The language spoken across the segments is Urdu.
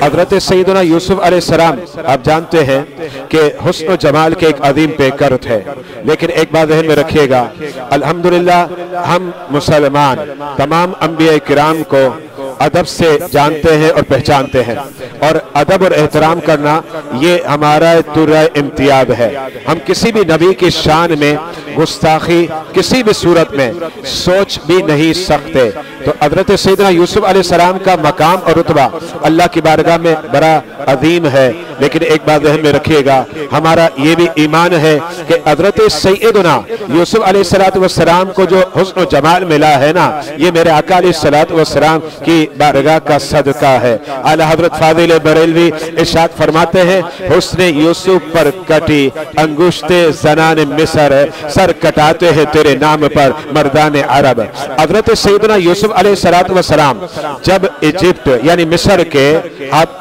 حضرت سیدنا یوسف علیہ السلام آپ جانتے ہیں کہ حسن و جمال کے ایک عظیم پیکر تھے، لیکن ایک بات ذہن میں رکھیے گا، الحمدللہ ہم مسلمان تمام انبیاء کرام کو ادب سے جانتے ہیں اور پہچانتے ہیں، اور ادب اور احترام کرنا یہ ہمارا ترہ امتیاز ہے۔ ہم کسی بھی نبی کی شان میں گستاخی کسی بھی صورت میں سوچ بھی نہیں سکتے۔ تو حضرت سیدنا یوسف علیہ السلام کا مقام اور رتبہ اللہ کی بارگاہ میں بڑا عظیم ہے، لیکن ایک بات ذہن میں رکھیے گا، ہمارا یہ بھی ایمان ہے کہ حضرت سیدنا یوسف علیہ السلام کو جو حسن و جمال ملا ہے نا، یہ میرے آقا علیہ السلام کی بارگاہ کا صدقہ ہے۔ اعلیٰ حضرت فاضل بریلوی ارشاد فرماتے ہیں، حسن یوسف پر کٹی انگشت زنان مصر، سر کٹاتے ہیں تیرے نام پر مردان عرب۔ حضرت سیدنا یوسف علیہ السلام جب ایجپٹ یعنی مصر کے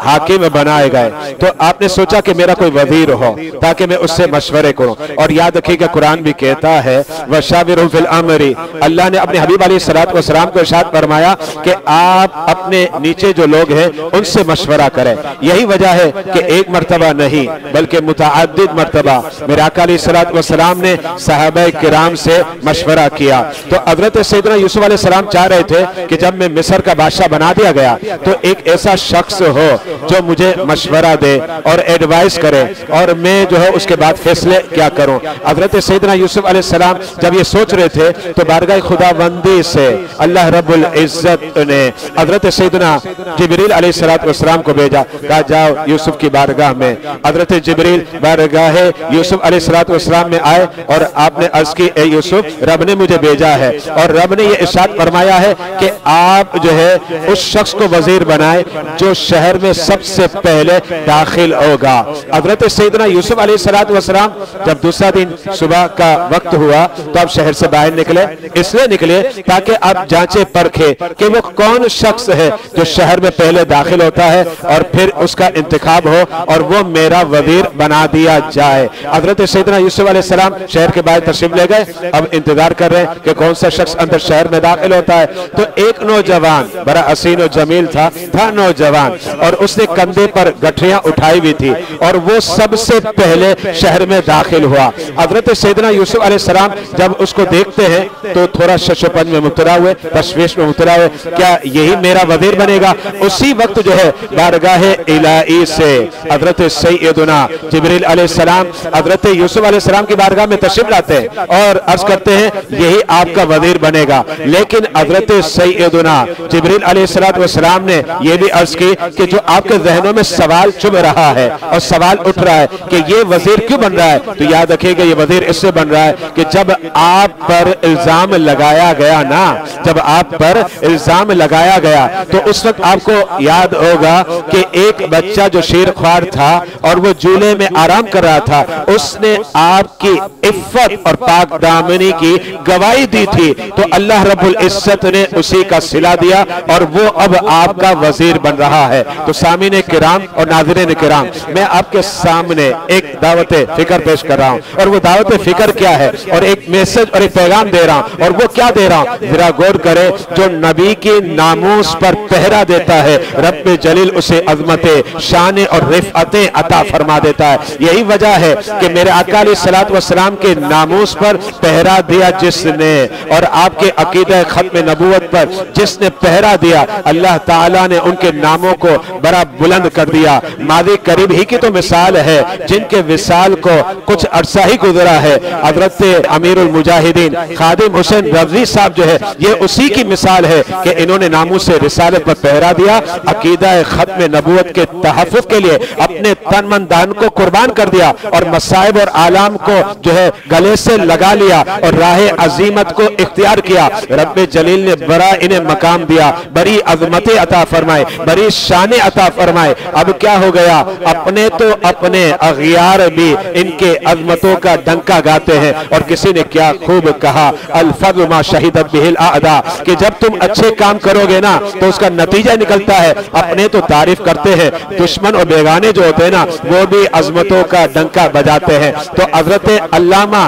حاکم بنائے گئے تو آپ نے سوچا کہ میرا کوئی وزیر ہو تاکہ میں اس سے مشورے کروں، اور یاد رکھیے کہ قرآن بھی کہتا ہے وَشَاوِرْهُمْ فِي الْأَمْرِ، اللہ نے اپنے حبیب علیہ السلام کو ارشاد فرمایا کہ آپ اپنے نیچے جو لوگ ہیں ان سے مشورہ کریں۔ یہی وجہ ہے کہ ایک مرتبہ نہیں بلکہ متعدد مرتبہ میرے آقا علیہ السلام نے صحابہ کرام سے مشورہ کیا۔ تو حضرت سیدنا یوسف علیہ السلام چاہ رہے تھے کہ جب میں مصر کا بادشاہ بنا دیا گیا تو ایک ایسا شخص ہو جو مجھے مشورہ دے اور ایڈوائز کرے، اور میں جو ہے اس کے بعد فیصلے کیا کروں۔ حضرت سیدنا یوسف علیہ السلام جب یہ سوچ رہے تھے تو بارگاہ خداوندی سے اللہ رب العزت نے حضرت سیدنا جبریل علیہ السلام کو بھیجا، کہا جاؤ یوسف کی بارگاہ میں۔ حضرت جبریل بارگاہ یوسف علیہ السلام میں آئے اور آپ نے عرض کی، اے یوسف رب نے مجھے بھیجا ہے، اور رب نے یہ ارشاد فرمایا ہے کہ آپ جو ہے اس شخص کو وزیر بنائے جو شہر میں سب سے پہلے داخل ہوگا۔ حضرت سیدنا یوسف علیہ السلام جب دوسرا دن صبح کا وقت ہوا تو آپ شہر سے باہر نکلے، اس لیے نکلے تاکہ آپ جانچے پرکھے کہ وہ کون شخص ہے جو شہر میں پہلے داخل ہوتا ہے اور پھر اس کا انتخاب ہو اور وہ میرا وزیر بنا دیا جائے۔ حضرت سیدنا یوسف علیہ السلام شہر کے باہر تشریف لے گئے، اب انتظار کر رہے ہیں کہ کون سا شخص اندر شہر میں داخل ہوتا ہے۔ تو ایک نوجوان بڑا حسین و جمیل تھا نوجوان، اور اس نے کندھے پر گٹھیاں اٹھائی ہوئی تھی، اور وہ سب سے پہلے شہر میں داخل ہوا۔ حضرت سیدنا یوسف علیہ السلام جب اس کو دیکھتے ہیں تو تھوڑا شش و پنج میں مبتلا ہوئے، تشویش میں مبتلا ہوئے، کیا یہی میرا وزیر بنے گا؟ اسی وقت جو ہے بارگاہ الہی سے حضرت سیدنا جبریل علیہ السلام حضرت یوسف علیہ السلام کی بارگاہ میں تشریف لاتے ہیں اور عرض کرتے ہیں یہی آپ کا وزیر بنے گا۔ لیکن حضرت سیدنا جبریل علیہ السلام نے یہ بھی عرض کی کہ جو آپ کے ذہنوں میں سوال چبھ رہا ہے اور سوال اٹھ رہا ہے کہ یہ وزیر کیوں بن رہا ہے، تو یاد رکھیے گا یہ وزیر اس سے بن رہا ہے کہ جب آپ پر الزام لگایا گیا نا، جب آپ پر الزام لگایا گیا تو اس وقت آپ کو یاد ہوگا کہ ایک بچہ جو شیر خوار تھا اور وہ جھولے میں آرام کر رہا تھا، اس نے آپ کی عفت اور پاک دامنی کی گواہی دی تھی، تو اللہ رب العزت نے اسی کا صلہ دیا اور وہ اب آپ کا وزیر بن رہا ہے۔ تو سامعین کرام اور ناظرین کرام، میں آپ کے سامنے ایک دعوت فکر پیش کر رہا ہوں، اور وہ دعوت فکر کیا ہے اور ایک میسج اور ایک پیغام دے رہا ہوں، اور وہ کیا دے رہا ہوں ذرا غور کرے۔ جو نبی کی ناموس پر پہرا دیتا ہے رب جلیل اسے عظمت شان اور رفعتیں عطا فرما دیتا ہے۔ یہی وجہ ہے کہ میرے آقا علیہ السلام کے ناموس پر پہرا دیا جس نے، اور آپ کے عقیدہ ختم نبوت پر جس نے پہرا دیا، اللہ تعالیٰ نے ان کے ناموں کو بڑا بلند کر دیا۔ ماضی قریب ہی کی تو مثال ہے جن کے وصال کو کچھ عرصہ ہی گزرا ہے، حضرت امیر المجاہدین خادم حسین رضوی صاحب جو ہے یہ اسی کی مثال ہے کہ انہوں نے ناموس رسالت پر پہرا دیا، عقیدہ ختم نبوت کے تحفظ کے لیے اپنے تن من دان کو قربان کر دیا، اور مصائب اور آلام کو جو ہے گلے سے لگا لیا اور راہ عظیمت کو اختیار کیا۔ رب جلیل نے بڑا انہیں مقام دیا، بڑی عظمت عطا فرمائے، بڑی شان عطا فرمائے۔ اب کیا ہو گیا، اپنے تو اپنے اغیار بھی ان کے عظمتوں کا ڈنکا گاتے ہیں، اور کسی نے کیا خوب کہا الفضل ما شہدت بہ الاعداء، کہ جب تم اچھے کام کرو گے نا تو اس کا نتیجہ نکلتا ہے، اپنے تو تعریف کرتے ہیں، دشمن اور بیگانے جو ہوتے ہیں نا وہ بھی عظمتوں کا ڈنکا بجاتے ہیں۔ تو حضرت علامہ